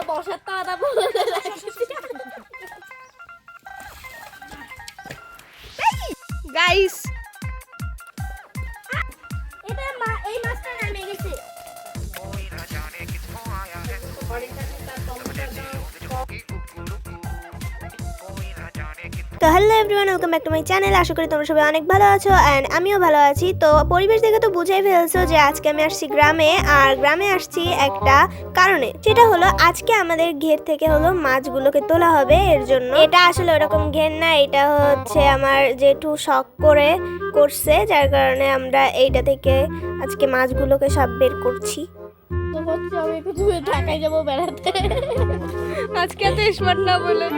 বসার তারা বলে গাইস এটা এই মাছটা নামে গেছে। তো hello everyone, welcome back to my channel. আশা করি তোমরা সবাই অনেক ভালো আছো অ্যান্ড আমিও ভালো আছি। তো পরিবেশ দেখে তো বুঝেই ফেলছো যে আজকে আমি আসছি গ্রামে, আর গ্রামে আসছি একটা কারণে। সেটা হলো আজকে আমাদের ঘের থেকে হলো মাছগুলোকে তোলা হবে। এর জন্য এটা আসলে ওরকম ঘের না, এটা হচ্ছে আমার জেঠু শখ করে করছে, যার কারণে আমরা এইটা থেকে আজকে মাছগুলোকে সব বের করছি। তো হচ্ছে আমি একটু ঢাকায় যাবো বেড়াতে। আজকে এত স্মার্ট না বলে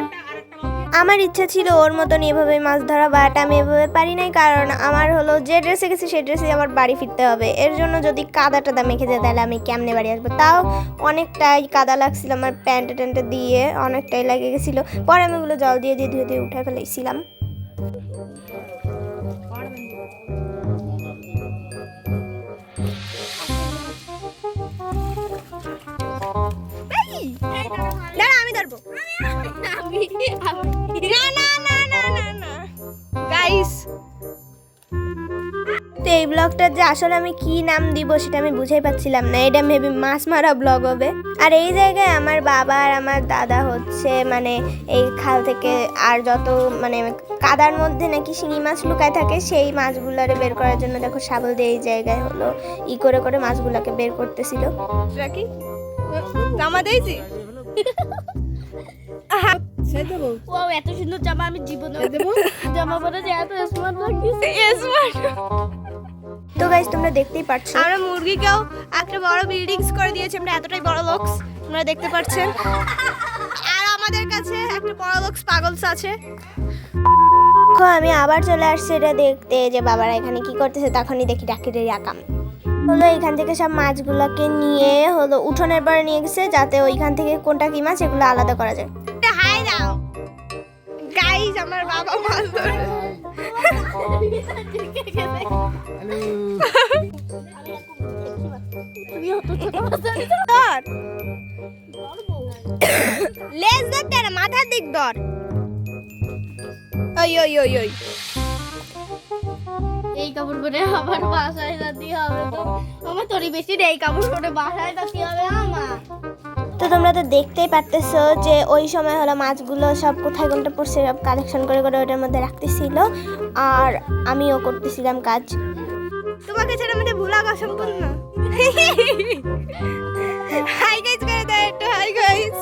আমার ইচ্ছা ছিল ওর মতন এভাবে মাছ ধরা, বাট আমি এভাবে পারি নাই, কারণ আমার হলো যে ড্রেসে গেছি সেই ড্রেসে আমার বাড়ি ফিরতে হবে। এর জন্য যদি কাদা টাদা মেখে যায় তাহলে আমি কেমনে বাড়ি আসবো। তাও অনেকটাই কাদা লাগছিল আমার প্যান্টে ট্যান্টে দিয়ে, অনেকটাই লেগে গেছিলো। পরে আমি ওগুলো জল দিয়ে ধুয়ে ধুয়ে উঠে ফেলেছিলাম। আমি ধরবো গাইস। তো এই ব্লগটার যে আসলে আমি কি নাম দিব সেটা আমি বুঝাই পাচ্ছিলাম না। এটা মেবি মাছ মারা ব্লগ হবে। আর এই জায়গায় আমার বাবা আর আমার দাদা হচ্ছে মানে এই খাল থেকে আর যত মানে কাদার মধ্যে নাকি শিঙি মাছ লুকায় থাকে সেই মাছগুলারে বের করার জন্য দেখো শাবল দিয়ে এই জায়গায় হলো ই করে করে মাছগুলাকে বের করতেছিল। রাকি জামা দিয়েছি ও এত সুন্দর জামা আমি জীবনে জামা পরে যে এত স্মার্ট লাগছে। তো গাইস তোমরা দেখতেই পাচ্ছ আমরা মুরগিকেও একটা বড় বিল্ডিংস করে দিয়েছি। আমরা এতটাই বড় লোকস, তোমরা দেখতে পাচ্ছেন। আর আমাদের কাছে একটা বড় লোকস পাগলস আছে। আমি আবার চলে আসছি এটা দেখতে যে বাবারা এখানে কি করতেছে। তখনই দেখি ডাকিরের আকাম হলো এখান থেকে সব মাছগুলোকে নিয়ে হলো উঠোনের পরে নিয়ে গেছে, যাতে ওইখান থেকে কোনটা কি মাছ এগুলো আলাদা করা যায়। হাই দাও গাইস, আমার বাবা মাছ ধরে লেজ ধরতে না, মাথার দিক ধর। ওই ওই ওই ওই এই কাপড় পরে আবার বাসায় যেতে হবে। তো আমার তোরই বেশি এই কাপড় পরে বাসায় যেতে হবে আমার। তো তোমরা তো দেখতেই পারতেছো যে ওই সময় হলো মাছগুলো সব কোথায় কোনটা পড়ছে সব কালেকশন করে করে ওটার মধ্যে রাখতেছিল, আর আমিও করতেছিলাম কাজ। তোমাকে ছাড়া আমাদের ভুলা অসম্পূর্ণ। হাই গাইস করে দাও একটু, হাই গাইস।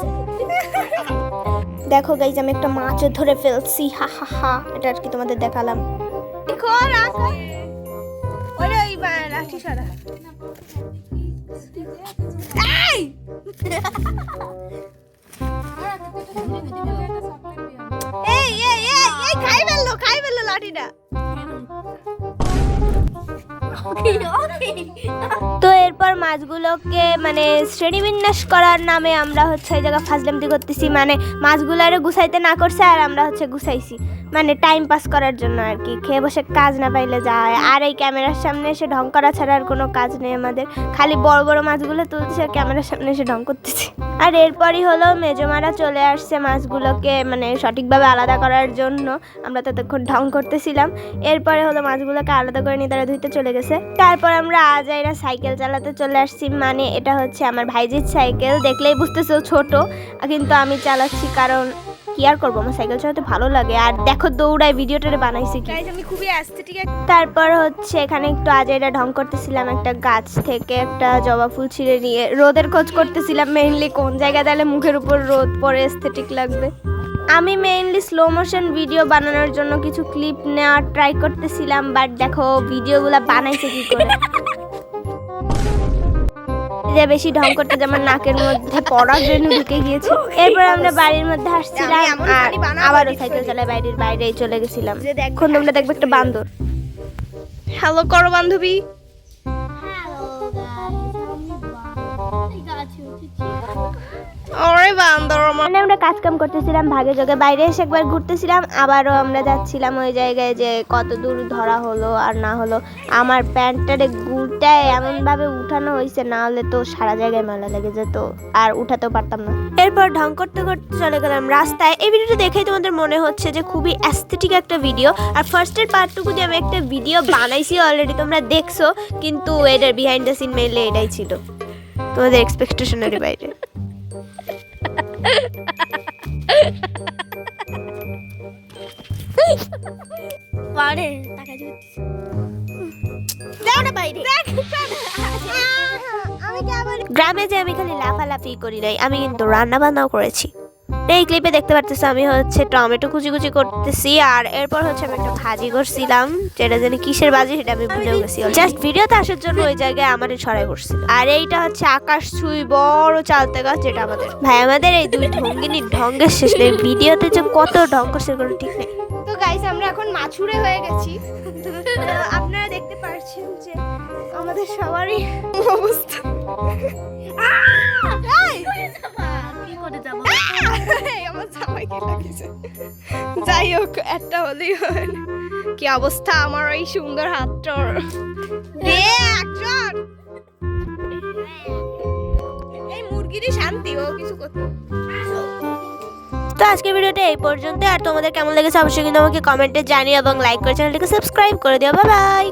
দেখো গাইস আমি একটা মাছ ধরে ফেলছি, হা হা হা। এটা আর কি তোমাদের দেখালাম। দেখো রাখ ওরে ওই লাঠি সারা। এই এই এই এই খাই ফেললো লাঠিটা। তো এরপর মাছগুলোকে মানে শ্রেণীবিন্যাস করার নামে আমরা হচ্ছে এই জায়গা ফাজলামতি করতেছি, মানে মাছগুলারে গুছাইতে না করছে আর আমরা হচ্ছে গুছাইছি, মানে টাইম পাস করার জন্য আর কি। খেয়ে বসে কাজ না পাইলে যায়। আর এই ক্যামেরার সামনে এসে ঢং করা ছাড়া আর কোনো কাজ নেই আমাদের, খালি বড় বড় মাছগুলো তুলছে ক্যামেরার সামনে এসে ঢং করতেছি। আর এরপরই হলো মেজমারা চলে আসছে মাছগুলোকে মানে সঠিকভাবে আলাদা করার জন্য। আমরা ততক্ষণ ঢং করতেছিলাম। এরপরে হলো মাছগুলোকে আলাদা করে নিয়ে তারা ধুইতে চলে গেছে। তারপর আমরা আজাইরা সাইকেল চালাতে চলে আসছি, মানে এটা হচ্ছে আমার ভাইজির সাইকেল। দেখলেই বুঝতেছো ছোট, কিন্তু আমি চালাচ্ছি কারণ কি আর করবো, আমার সাইকেল চালাতে ভালো লাগে। আর দেখো দৌড়ায় ভিডিওটা বানাইছি কি, আমি খুবই অ্যাস্থেটিক। তারপর হচ্ছে এখানে একটু আজাইরা ঢং করতেছিলাম, একটা গাছ থেকে একটা জবা ফুল ছিঁড়ে নিয়ে রোদের খোঁজ করতেছিলাম, মেইনলি কোন জায়গায় তাহলে মুখের উপর রোদ পরে এস্থেটিক লাগবে। আমি মেইনলি স্লো মোশন ভিডিও বানানোর জন্য কিছু ক্লিপ নেওয়ার ট্রাই করতেছিলাম, বাট দেখো ভিডিওগুলো বানাইছে কি করে। যে বেশি ঢং করতে যেমন নাকের মধ্যে পড়া জন্য ঢুকে গিয়েছে। এরপর আমরা বাড়ির মধ্যে আসছিলাম আর আবারও সাইকেল চালায় বাইরের বাইরেই চলে গেছিলাম। এখন তোমরা দেখবে একটা বান্দর। হ্যালো করো বান্ধবী। হ্যালো গাইস, আমি গাছে উঠেছি। ওরে ওরে বান্দর আমার। মানে আমরা কাজ কাম করতেছিলাম ভাগে যোগে, বাইরে এসে একবার ঘুরতেছিলাম, আবারও আমরা যাচ্ছিলাম ওই জায়গায় যে কত দূর ধরা হলো আর না হলো। আমার প্যান্টটারে গুলটায় এমন ভাবে উঠানো হয়েছে, না হলে তো সারা জায়গায় ময়লা লেগে যেত আর উঠাতেও পারতাম না। এরপর ঢং করতে করতে চলে গেলাম রাস্তায়। এই ভিডিওটা দেখেই তোমাদের মনে হচ্ছে যে খুবই অ্যাস্থেটিক একটা ভিডিও, আর ফার্স্টের পার্টটুকু যে আমি একটা ভিডিও বানাইছি অলরেডি তোমরা দেখছো, কিন্তু এটার বিহাইন্ড দ্য সিন মেইলে এটাই ছিল তোমাদের এক্সপেকটেশনের বাইরে। পারে টাকা দিতে দাও না বাইরে। গ্রামে যে আমি খালি লাফালাফি করি নাই, আমি কিন্তু রান্না বান্নাও করেছি। এই ক্লিপে দেখতে পারতেছো আমি হচ্ছে টমেটো কুচি কুচি করতেছি, আর এরপর হচ্ছে আমি একটা ভাজি করছিলাম, যেটা জানি কিসের ভাজি সেটা আমি ভুলে গেছি। জাস্ট ভিডিওতে আসার জন্য ওই জায়গায় আমাদের ছড়াই পড়ছিল। আর এইটা হচ্ছে আকাশ ছুঁই বড় চালতে গাছ, যেটা আমাদের ভাই। আমাদের এই দুই ঢঙ্গিনীর ঢঙ্গের শেষ নেই, ভিডিওতে যে কত ঢং করছে কোনো ঠিক নেই। তো গাইস আমরা এখন মাছুরে হয়ে গেছি। আপনারা দেখতে পাচ্ছেন যে আমাদের সবারই অবস্থা। কি করে যাবো? আমার জামাইকে লাগিয়েছে। যাই হোক, একটা হলেই হয়। কি অবস্থা আমার এই সুন্দর হাতটার। এই মুরগিরই শান্তি, ও কিছু করতে। তো আজকের ভিডিওটা এই পর্যন্ত, আর তোমাদের কেমন লেগেছে অবশ্যই কিন্তু আমাকে কমেন্টে জানিও এবং লাইক করে চ্যানেলটাকে সাবস্ক্রাইব করে দিও। Bye bye.